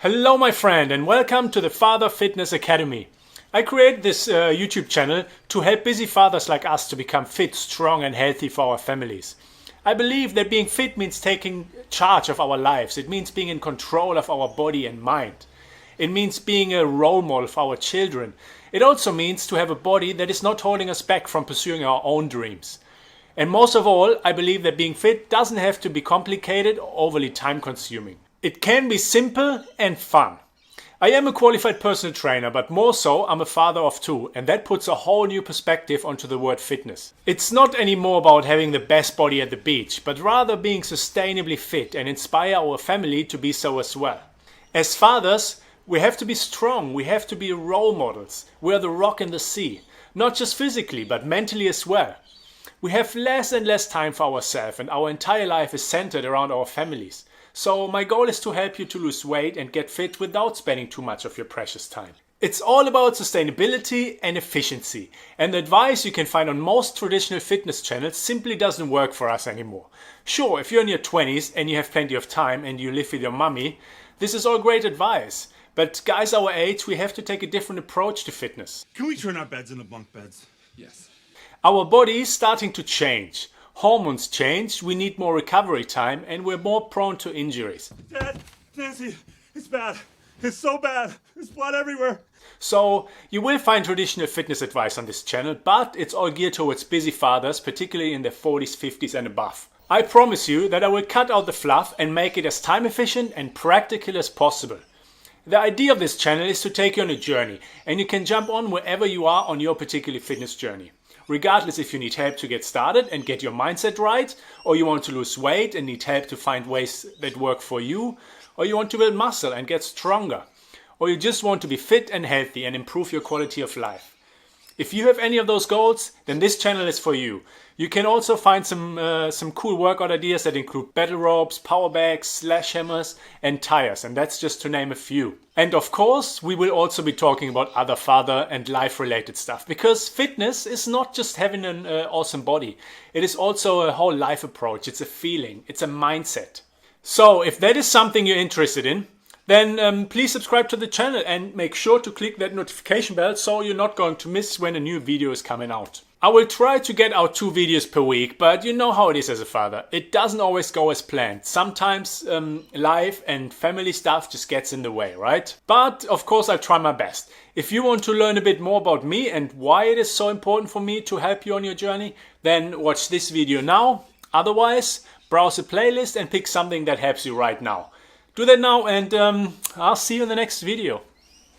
Hello my friend and welcome to the Father Fitness Academy. I created this YouTube channel to help busy fathers like us to become fit, strong and healthy for our families. I believe that being fit means taking charge of our lives. It means being in control of our body and mind. It means being a role model for our children. It also means to have a body that is not holding us back from pursuing our own dreams. And most of all, I believe that being fit doesn't have to be complicated or overly time consuming. It can be simple and fun. I am a qualified personal trainer, but more so, I'm a father of two, and that puts a whole new perspective onto the word fitness. It's not anymore about having the best body at the beach, but rather being sustainably fit and inspire our family to be so as well. As fathers, we have to be strong, we have to be role models. We are the rock in the sea, not just physically, but mentally as well. We have less and less time for ourselves, and our entire life is centered around our families. So my goal is to help you to lose weight and get fit without spending too much of your precious time. It's all about sustainability and efficiency, and the advice you can find on most traditional fitness channels simply doesn't work for us anymore. Sure, if you're in your 20s and you have plenty of time and you live with your mummy, this is all great advice. But guys our age, we have to take a different approach to fitness. Can we turn our beds into bunk beds? Yes. Our body is starting to change. Hormones change, we need more recovery time, and we're more prone to injuries. Dad, Nancy, it's bad. It's so bad. There's blood everywhere. So you will find traditional fitness advice on this channel, but it's all geared towards busy fathers, particularly in their 40s, 50s and above. I promise you that I will cut out the fluff and make it as time efficient and practical as possible. The idea of this channel is to take you on a journey, and you can jump on wherever you are on your particular fitness journey. Regardless if you need help to get started and get your mindset right, or you want to lose weight and need help to find ways that work for you, or you want to build muscle and get stronger, or you just want to be fit and healthy and improve your quality of life. If you have any of those goals, then this channel is for you. You can also find some cool workout ideas that include battle ropes, power bags, sledgehammers and tires, and that's just to name a few. And of course, we will also be talking about other father and life related stuff, because fitness is not just having an awesome body. It is also a whole life approach. It's a feeling, it's a mindset. So if that is something you're interested in, then please subscribe to the channel and make sure to click that notification bell so you're not going to miss when a new video is coming out. I will try to get out 2 videos per week, but you know how it is as a father. It doesn't always go as planned. Sometimes life and family stuff just gets in the way, right? But of course I'll try my best. If you want to learn a bit more about me and why it is so important for me to help you on your journey, then watch this video now. Otherwise, browse the playlist and pick something that helps you right now. Do that now and I'll see you in the next video.